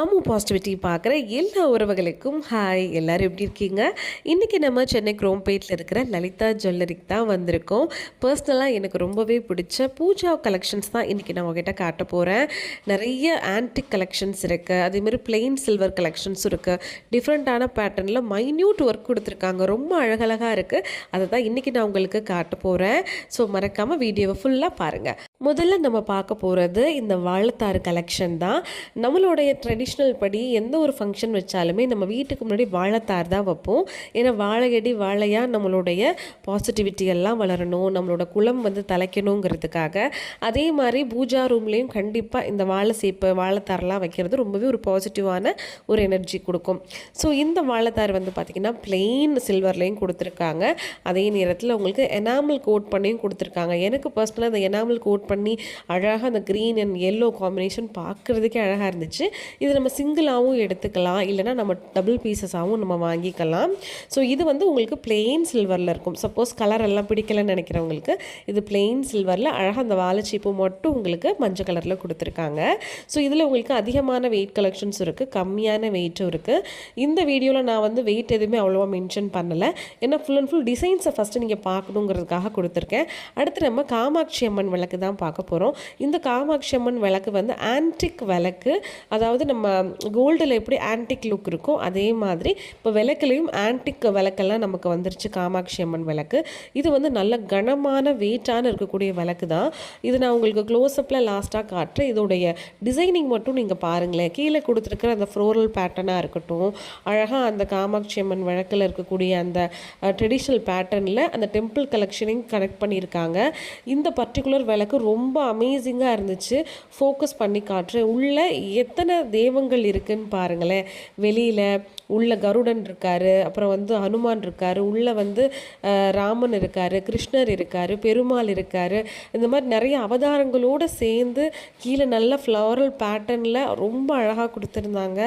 Ammu positivity பார்க்குற எல்லா உறவுகளுக்கும் ஹாய். எல்லோரும் எப்படி இருக்கீங்க? இன்றைக்கி நம்ம சென்னை குரோம்பேட்டில் இருக்கிற லலிதா ஜுவல்லரிக்கு தான் வந்திருக்கோம். பர்சனலாக எனக்கு ரொம்பவே பிடிச்ச பூஜா கலெக்ஷன்ஸ் தான் இன்றைக்கி நான் உங்ககிட்ட காட்ட போகிறேன். நிறைய ஆன்டிக் கலெக்ஷன்ஸ் இருக்குது, அதேமாதிரி பிளெயின் சில்வர் கலெக்ஷன்ஸும் இருக்குது. டிஃப்ரெண்ட்டான பேட்டர்னில் மைன்யூட் ஒர்க் கொடுத்துருக்காங்க, ரொம்ப அழகழகாக இருக்குது. அதை தான் இன்றைக்கி நான் உங்களுக்கு காட்ட போகிறேன். ஸோ மறக்காமல் வீடியோவை ஃபுல்லாக பாருங்கள். முதல்ல நம்ம பார்க்க போகிறது இந்த வாழைத்தாறு கலெக்ஷன் தான். நம்மளுடைய ட்ரெடிஷ்னல் படி எந்த ஒரு ஃபங்க்ஷன் வச்சாலுமே நம்ம வீட்டுக்கு முன்னாடி வாழைத்தார் தான் வைப்போம். ஏன்னா வாழையடி வாழையாக நம்மளுடைய பாசிட்டிவிட்டி எல்லாம் வளரணும், நம்மளோட குலம் வந்து தலைக்கணுங்கிறதுக்காக. அதே மாதிரி பூஜா ரூம்லேயும் கண்டிப்பாக இந்த வாழை சேப்பு வாழைத்தாரெலாம் வைக்கிறது ரொம்பவே ஒரு பாசிட்டிவான ஒரு எனர்ஜி கொடுக்கும். ஸோ இந்த வாழைத்தார் வந்து பார்த்திங்கன்னா பிளெயின் சில்வர்லேயும் கொடுத்துருக்காங்க. அதே நேரத்தில் உங்களுக்கு எனாமல் கோட் பண்ணியும் கொடுத்துருக்காங்க. எனக்கு பர்சனலாக அந்த எனாமல் கோட் பண்ணி அழகாக அந்த க்ரீன் அண்ட் எல்லோ காம்பினேஷன் பார்க்குறதுக்கே அழகாக இருந்துச்சு. இது நம்ம சிங்கிளாகவும் எடுத்துக்கலாம், இல்லைனா நம்ம டபுள் பீசஸாகவும் நம்ம வாங்கிக்கலாம். ஸோ இது வந்து உங்களுக்கு பிளெயின் சில்வரில் இருக்கும். சப்போஸ் கலர் எல்லாம் பிடிக்கலன்னு நினைக்கிறவங்களுக்கு இது பிளெயின் சில்வரில் அழகாக அந்த வாழைச்சீப்பு மட்டும் உங்களுக்கு மஞ்சள் கலரில் கொடுத்துருக்காங்க. ஸோ இதில் உங்களுக்கு அதிகமான வெயிட் கலெக்ஷன்ஸ் இருக்குது, கம்மியான வெயிட்டும் இருக்குது. இந்த வீடியோவில் நான் வந்து வெயிட் எதுவுமே அவ்வளோவா மென்ஷன் பண்ணலை, ஏன்னா ஃபுல் அண்ட் ஃபுல் டிசைன்ஸை ஃபஸ்ட்டு நீங்கள் பார்க்கணுங்கிறதுக்காக கொடுத்துருக்கேன். அடுத்து நம்ம காமாட்சி அம்மன் விளக்கு தான் பார்க்க போகிறோம். இந்த காமாட்சி அம்மன் விளக்கு வந்து ஆன்டிக் விளக்கு. அதாவது நம்ம கோல்டில் எப்படி ஆன்டிக் லுக் இருக்கோ அதே மாதிரி இப்போ விளக்குலையும் ஆன்டிக் விளக்கெல்லாம் நமக்கு வந்துருச்சு காமாட்சி அம்மன் விளக்கு. இது வந்து நல்ல கனமான வெயிட்டான இருக்கக்கூடிய விளக்கு தான். இது நான் உங்களுக்கு க்ளோஸ்அப்பில் லாஸ்ட்டாக காட்டுறேன். இதோடைய டிசைனிங் மட்டும் நீங்கள் பாருங்களேன். கீழே கொடுத்துருக்கிற அந்த ஃப்ளோரல் பேட்டர்னாக இருக்கட்டும், அழகாக அந்த காமாட்சி அம்மன் விளக்கில் இருக்கக்கூடிய அந்த ட்ரெடிஷ்னல் பேட்டர்னில் அந்த டெம்பிள் கலெக்ஷனையும் கனெக்ட் பண்ணியிருக்காங்க. இந்த பர்டிகுலர் விளக்கு ரொம்ப அமேசிங்காக இருந்துச்சு. ஃபோக்கஸ் பண்ணி காட்டுறேன். உள்ள எத்தனை தெய்வங்கள் இருக்குன்னு பாருங்களேன். வெளியில் உள்ள கருடன் இருக்கார், அப்புறம் வந்து ஹனுமான் இருக்கார், உள்ளே வந்து ராமன் இருக்கார், கிருஷ்ணர் இருக்கார், பெருமாள் இருக்கார். இந்த மாதிரி நிறைய அவதாரங்களோடு சேர்ந்து கீழே நல்ல ஃப்ளவரல் பேட்டர்னில் ரொம்ப அழகாக கொடுத்துருந்தாங்க.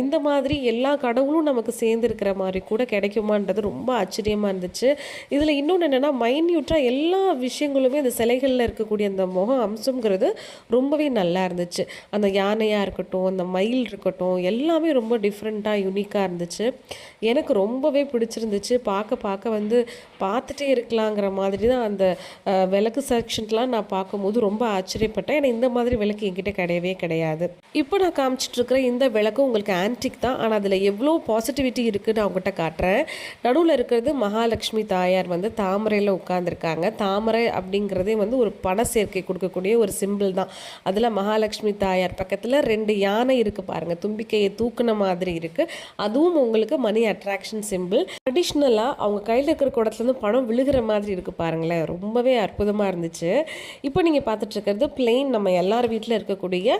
இந்த மாதிரி எல்லா கடவுளும் நமக்கு சேர்ந்து இருக்கிற மாதிரி கூட கிடைக்குமான்றது ரொம்ப ஆச்சரியமாக இருந்துச்சு. இதில் இன்னொன்று என்னென்னா மைன்யூட்டாக எல்லா விஷயங்களுமே இந்த சிலைகளில் இருக்கக்கூடிய அந்த முக அம்சங்கிறது ரொம்பவே நல்லா இருந்துச்சு. அந்த யானையாக இருக்கட்டும், அந்த மயில் இருக்கட்டும், எல்லாமே ரொம்ப டிஃப்ரெண்ட்டாக யூனிக்காக இருந்துச்சு. எனக்கு ரொம்பவே பிடிச்சிருந்துச்சு. பார்க்க வந்து பார்த்துட்டே இருக்கலாங்கிற மாதிரி தான் அந்த விளக்கு செக்ஷன்லாம் நான் பார்க்கும்போது ரொம்ப ஆச்சரியப்பட்டேன். ஏன்னா இந்த மாதிரி விளக்கு என்கிட்ட கிடையவே கிடையாது. இப்போ நான் காமிச்சிட்ருக்கிற இந்த விளக்கு உங்களுக்கு ஆன்டிக் தான், ஆனால் அதில் எவ்வளோ பாசிட்டிவிட்டி இருக்குதுன்னு நான் அவங்ககிட்ட காட்டுறேன். நடுவில் இருக்கிறது மகாலட்சுமி தாயார் வந்து தாமரையில் உட்காந்துருக்காங்க. தாமரை அப்படிங்கிறதே வந்து ஒரு பண சேர்க்கை கொடுக்கக்கூடிய ஒரு சிம்பிள் தான். அதில் மகாலட்சுமி தாயார் பக்கத்தில் 2 யானை இருக்குது பாருங்கள், தும்பிக்கையை தூக்குன மாதிரி இருக்குது. அதுவும் உங்களுக்கு மணி அட்ராக்ஷன் சிம்பிள். ட்ரெடிஷ்னலாக அவங்க கையில் இருக்கிற குடத்துலேருந்து பணம் விழுகிற மாதிரி இருக்குது பாருங்களேன், ரொம்பவே அற்புதமாக இருந்துச்சு. இப்போ நீங்கள் பார்த்துட்ருக்கிறது பிளெயின் நம்ம எல்லார் வீட்டில் இருக்கக்கூடிய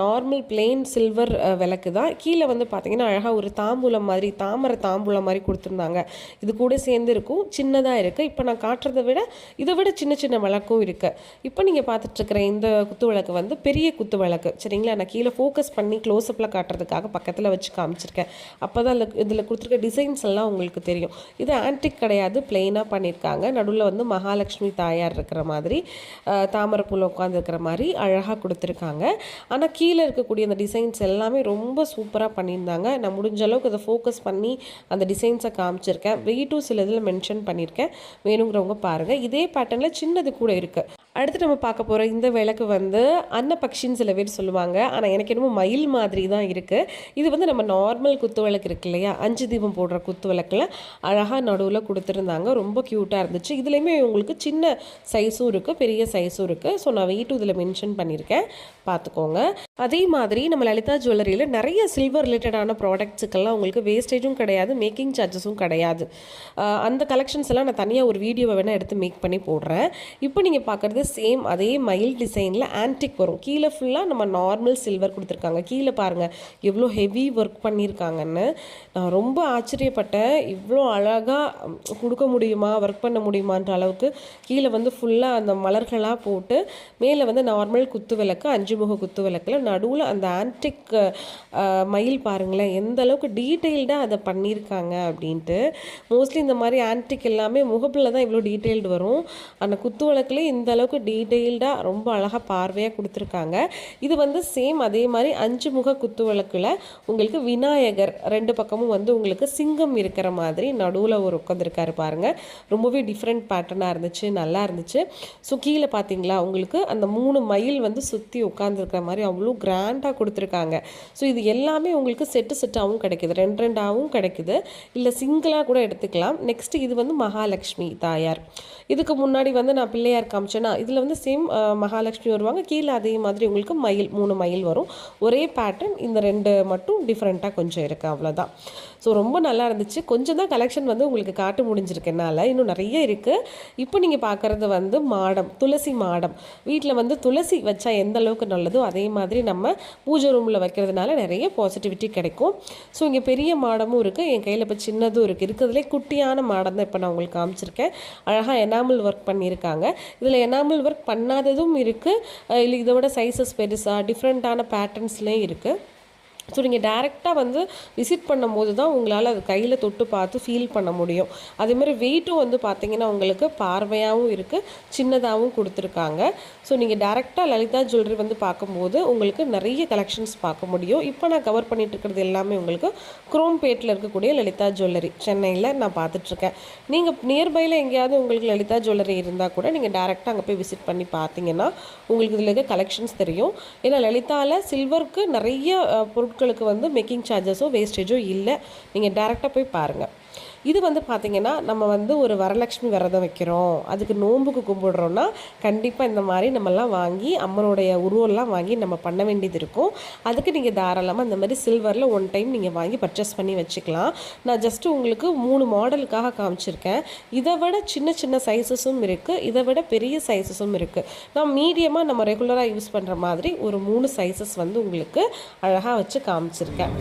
நார்மல் பிளெயின் சில்வர் விளக்கு தான். கீழே வந்து பார்த்திங்கன்னா அழகாக ஒரு தாம்பூலம் மாதிரி, தாமரை தாம்பூலம் மாதிரி கொடுத்துருந்தாங்க. இது கூட சேர்ந்து இருக்கும், சின்னதாக இருக்குது. இப்போ நான் காட்டுறதை விட இதை விட சின்ன சின்ன விளக்கும் இருக்குது. இப்போ நீங்கள் பார்த்துட்ருக்கிற இந்த குத்து விளக்கு வந்து பெரிய குத்து விளக்கு, சரிங்களா? நான் கீழே ஃபோக்கஸ் பண்ணி க்ளோஸ்அப்பில் காட்டுறதுக்காக பக்கத்தில் வச்சு காமிச்சிருக்கேன். அப்போ தான் இதில் கொடுத்துருக்க டிசைன்ஸ் எல்லாம் உங்களுக்கு தெரியும். இது ஆன்டிக் கிடையாது, பிளெயினாக பண்ணியிருக்காங்க. நடுவில் வந்து மகாலட்சுமி தாயார் இருக்கிற மாதிரி, தாமரைப்பூவில் உட்காந்துருக்கிற மாதிரி அழகாக கொடுத்துருக்காங்க. ஆனால் கீழே இருக்கக்கூடிய அந்த டிசைன்ஸ் எல்லாமே ரொம்ப சூப்பராக பண்ணியிருந்தாங்க. நான் முடிஞ்ச அளவுக்கு அதை ஃபோக்கஸ் பண்ணி அந்த டிசைன்ஸை காமிச்சிருக்கேன். வெயிட்டும் சில இதில் மென்ஷன் பண்ணியிருக்கேன், வேணுங்கிறவங்க பாருங்கள். இதே பேட்டர்னில் சின்னது கூட இருக்குது. அடுத்து நம்ம பார்க்க போகிற இந்த விளக்கு வந்து அன்னபக்ஷின்னு சில பேர் சொல்லுவாங்க, ஆனால் எனக்கு என்னமோ மயில் மாதிரி தான் இருக்குது. இது வந்து நம்ம நார்மல் குத்து விளக்கு இருக்கு இல்லையா, 5 தீபம் போடுற குத்து விளக்கில் அழகாக நடுவில் கொடுத்துருந்தாங்க. ரொம்ப க்யூட்டாக இருந்துச்சு. இதுலேயுமே உங்களுக்கு சின்ன சைஸும் இருக்குது, பெரிய சைஸும் இருக்குது. ஸோ நான் வெயிட்டும் இதில் மென்ஷன் பண்ணியிருக்கேன், பார்த்துக்கோங்க. அதே மாதிரி நம்ம லலிதா ஜுவல்லரியில் நிறைய சில்வர் ரிலேட்டடான ப்ராடக்ட்ஸுக்கெல்லாம் உங்களுக்கு வேஸ்டேஜும் கிடையாது, மேக்கிங் சார்ஜஸும் கிடையாது. அந்த கலெக்ஷன்ஸ் எல்லாம் நான் தனியாக ஒரு வீடியோவை வேணால் எடுத்து மேக் பண்ணி போடுறேன். இப்போ நீங்கள் பார்க்குறது சேம் அதே மயில் டிசைனில் ஆன்டிக் வரும். கீழே ஃபுல்லாக நம்ம நார்மல் சில்வர் கொடுத்துருக்காங்க. கீழே பாருங்கள் எவ்வளோ ஹெவி ஒர்க் பண்ணியிருக்காங்கன்னு. நான் ரொம்ப ஆச்சரியப்பட்டேன். இவ்வளோ அழகாக கொடுக்க முடியுமா, ஒர்க் பண்ண முடியுமான்ற அளவுக்கு கீழே வந்து ஃபுல்லாக அந்த மலர்களாக போட்டு, மேலே வந்து நார்மல் குத்து விளக்கு 5 முக குத்து விளக்கில் நடுவில் அந்த ஆன்டிக் மயில் பாருங்களேன் எந்த அளவுக்கு டீட்டெயில்டாக அதை பண்ணியிருக்காங்க அப்படின்ட்டு. மோஸ்ட்லி இந்த மாதிரி ஆன்டிக் எல்லாமே முகப்பில் தான் இவ்வளோ டீட்டெயில்டு வரும். அந்த குத்து விளக்குலேயே இந்த அளவுக்கு டீட்டெயில்டாக ரொம்ப அழகாக பார்வையாக கொடுத்துருக்காங்க. இது வந்து சேம் அதே மாதிரி 5 முக குத்து விளக்கில் உங்களுக்கு விநாயகர் 2 பக்கமும் வந்து உங்களுக்கு சிங்கம் இருக்கிற மாதிரி நடுவில் ஒரு உட்காந்துருக்காரு பாருங்கள். ரொம்பவே டிஃப்ரெண்ட் பேட்டர்னாக இருந்துச்சு, நல்லா இருந்துச்சு. ஸோ கீழே பார்த்தீங்களா உங்களுக்கு அந்த 3 மயில் வந்து சுற்றி உட்காந்துருக்கிற மாதிரி அவ்வளோ கிராண்டாக கொடுத்துருக்காங்க. ஸோ இது எல்லாமே உங்களுக்கு செட்டாகவும் கிடைக்குது, 2 கிடைக்குது, இல்லை சிங்கிளாக கூட எடுத்துக்கலாம். நெக்ஸ்ட் இது வந்து மகாலட்சுமி தாயார். இதுக்கு முன்னாடி வந்து நான் பிள்ளையார் காமிச்சேன்னா இதில் வந்து சேம் மகாலட்சுமி வருவாங்க, கீழே அதே மாதிரி உங்களுக்கு மயில் 3 மயில் வரும். ஒரே பேட்டர்ன், இந்த 2 மட்டும் டிஃப்ரெண்ட்டாக கொஞ்சம் இருக்குது, அவ்வளோதான். ஸோ ரொம்ப நல்லா இருந்துச்சு. கொஞ்சம் தான் கலெக்ஷன் வந்து உங்களுக்கு காட்ட முடிஞ்சிருக்கனால இன்னும் நிறைய இருக்குது. இப்போ நீங்கள் பார்க்குறது வந்து மாடம், துளசி மாடம். வீட்டில் வந்து துளசி வச்சா எந்த அளவுக்கு நல்லதோ அதே மாதிரி நம்ம பூஜை ரூமில் வைக்கிறதுனால நிறைய பாசிட்டிவிட்டி கிடைக்கும். ஸோ இங்கே பெரிய மாடமும் இருக்குது, என் கையில் இப்போ சின்னதும் இருக்குது. இருக்கிறதுலே குட்டியான மாடம் தான் இப்போ நான் உங்களுக்கு காமிச்சிருக்கேன். அழகாக எனாமல் ஒர்க் பண்ணியிருக்காங்க. இதில் எனாமல் ஒர்க் பண்ணாததும் இருக்குது, இல்லை இதை விட சைஸஸ் பெருசாக டிஃப்ரெண்ட்டான பேட்டர்ன்ஸ்லேயும் இருக்குது. ஸோ நீங்கள் டேரெக்டாக வந்து விசிட் பண்ணும்போது தான் உங்களால் அது கையில் தொட்டு பார்த்து ஃபீல் பண்ண முடியும். அதேமாதிரி வெயிட்டும் வந்து பார்த்திங்கன்னா உங்களுக்கு பார்வையாகவும் இருக்குது, சின்னதாகவும் கொடுத்துருக்காங்க. ஸோ நீங்கள் டேரெக்டாக லலிதா ஜுவல்லரி வந்து பார்க்கும்போது உங்களுக்கு நிறைய கலெக்ஷன்ஸ் பார்க்க முடியும். இப்போ நான் கவர் பண்ணிகிட்டு இருக்கிறது எல்லாமே உங்களுக்கு குரோம்பேட்டில் இருக்கக்கூடிய லலிதா ஜுவல்லரி, சென்னையில் நான் பார்த்துட்ருக்கேன். நீங்கள் நியர்பையில் எங்கேயாவது உங்களுக்கு லலிதா ஜுவல்லரி இருந்தால் கூட நீங்கள் டேரெக்டாக அங்கே போய் விசிட் பண்ணி பார்த்தீங்கன்னா உங்களுக்கு இதில் இருக்க கலெக்ஷன்ஸ் தெரியும். ஏன்னா லலிதாவில் சில்வருக்கு நிறைய பொருட்களுக்கு வந்து மேக்கிங் சார்ஜஸோ வேஸ்டேஜோ இல்லை. நீங்கள் டேரெக்டாக போய் பாருங்கள். இது வந்து பார்த்திங்கன்னா நம்ம வந்து ஒரு வரலட்சுமி விரதம் வைக்கிறோம், அதுக்கு நோன்புக்கு கும்பிடுறோன்னா கண்டிப்பாக இந்த மாதிரி நம்மலாம் வாங்கி அம்மனுடைய உருவெல்லாம் வாங்கி நம்ம பண்ண வேண்டியது இருக்கும். அதுக்கு நீங்கள் தாராளமாக இந்த மாதிரி சில்வரில் 1 டைம் நீங்கள் வாங்கி பர்ச்சேஸ் பண்ணி வச்சுக்கலாம். நான் ஜஸ்ட்டு உங்களுக்கு 3 மாடலுக்காக காமிச்சிருக்கேன். இதை விட சின்ன சின்ன சைஸஸும் இருக்குது, இதை விட பெரிய சைஸஸும் இருக்குது. நான் மீடியமாக நம்ம ரெகுலராக யூஸ் பண்ணுற மாதிரி ஒரு 3 சைஸஸ் வந்து உங்களுக்கு அழகாக வச்சு காமிச்சிருக்கேன்.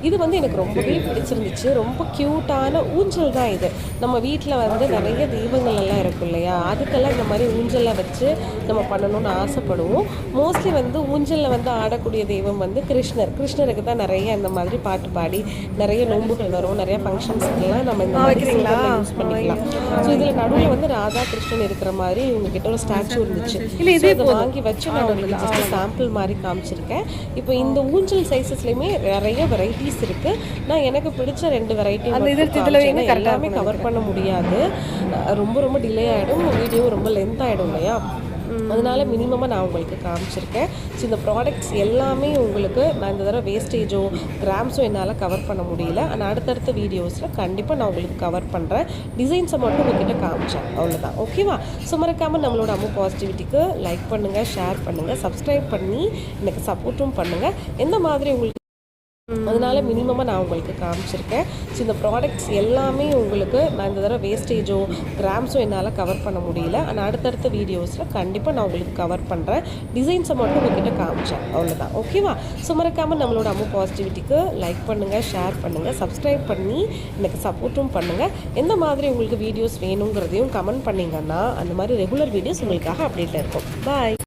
இது வந்து எனக்கு ரொம்பவே பிடிச்சிருந்துச்சு. ரொம்ப க்யூட்டான ஊஞ்சல் தான் இது. நம்ம வீட்டில் வந்து நிறைய தெய்வங்கள் எல்லாம் இருக்கும் இல்லையா, அதுக்கெல்லாம் இந்த மாதிரி ஊஞ்சலை வச்சு நம்ம பண்ணணும்னு ஆசைப்படுவோம். மோஸ்ட்லி வந்து ஊஞ்சலில் வந்து ஆடக்கூடிய தெய்வம் வந்து கிருஷ்ணருக்கு தான் நிறைய இந்த மாதிரி பாட்டு பாடி நிறைய நோன்புகள் வரும், நிறைய ஃபங்க்ஷன்ஸ்க்கெல்லாம் நம்ம இந்த மாதிரி யூஸ் பண்ணிக்கலாம். ஸோ இதில் நடுவில் வந்து ராதா கிருஷ்ணன் இருக்கிற மாதிரி உங்ககிட்ட ஒரு ஸ்டாச்சு இருந்துச்சு, இதை வாங்கி வச்சு நான் உங்களுக்கு ஜஸ்ட் சாம்பிள் மாதிரி காமிச்சிருக்கேன். இப்போ இந்த ஊஞ்சல் சைஸஸ்லையுமே நிறைய வெரைட்டிஸ் இருக்குது. நான் எனக்கு பிடிச்ச 2 வெரைட்டி எல்லாமே கவர் பண்ண முடியாது, ரொம்ப டிலே ஆகிடும், வீடியோ ரொம்ப லென்த் ஆகிடும் இல்லையா, அதனால மினிமமாக நான் உங்களுக்கு காமிச்சிருக்கேன். ஸோ இந்த ப்ராடக்ட்ஸ் எல்லாமே உங்களுக்கு நான் இந்த தடவை வேஸ்டேஜோ கிராம்ஸோ என்னால் கவர் பண்ண முடியல. ஆனால் அடுத்தடுத்த வீடியோஸில் கண்டிப்பாக நான் உங்களுக்கு கவர் பண்ணுறேன். டிசைன்ஸை மட்டும் உங்ககிட்ட காமிச்சேன், அவ்வளோதான். ஓகேவா? ஸோ மறக்காமல் நம்மளோட அம்மு பாசிட்டிவிட்டிக்கு லைக் பண்ணுங்கள், ஷேர் பண்ணுங்கள், சப்ஸ்கிரைப் பண்ணி எனக்கு சப்போர்ட்டும் பண்ணுங்கள். எந்த மாதிரி உங்களுக்கு அதனால மினிமமாக நான் உங்களுக்கு காமிச்சிருக்கேன். ஸோ இந்த ப்ராடக்ட்ஸ் எல்லாமே உங்களுக்கு நான் இந்த தடவை வேஸ்டேஜோ கிராம்ஸோ என்னால் கவர் பண்ண முடியல. ஆனால் அடுத்தடுத்த வீடியோஸில் கண்டிப்பாக நான் உங்களுக்கு கவர் பண்ணுறேன். டிசைன்ஸை மட்டும் உங்ககிட்ட காமிச்சேன், அவ்வளோதான். ஓகேவா? ஸோ மறக்காமல் நம்மளோட அம்மு பாசிட்டிவிட்டிக்கு லைக் பண்ணுங்கள், ஷேர் பண்ணுங்கள், சப்ஸ்கிரைப் பண்ணி எனக்கு சப்போர்ட்டும் பண்ணுங்கள். எந்த மாதிரி உங்களுக்கு வீடியோஸ் வேணுங்கிறதையும் கமெண்ட் பண்ணிங்கன்னா அந்த மாதிரி ரெகுலர் வீடியோஸ் உங்களுக்காக அப்டேட்டில் இருக்கும். பாய்.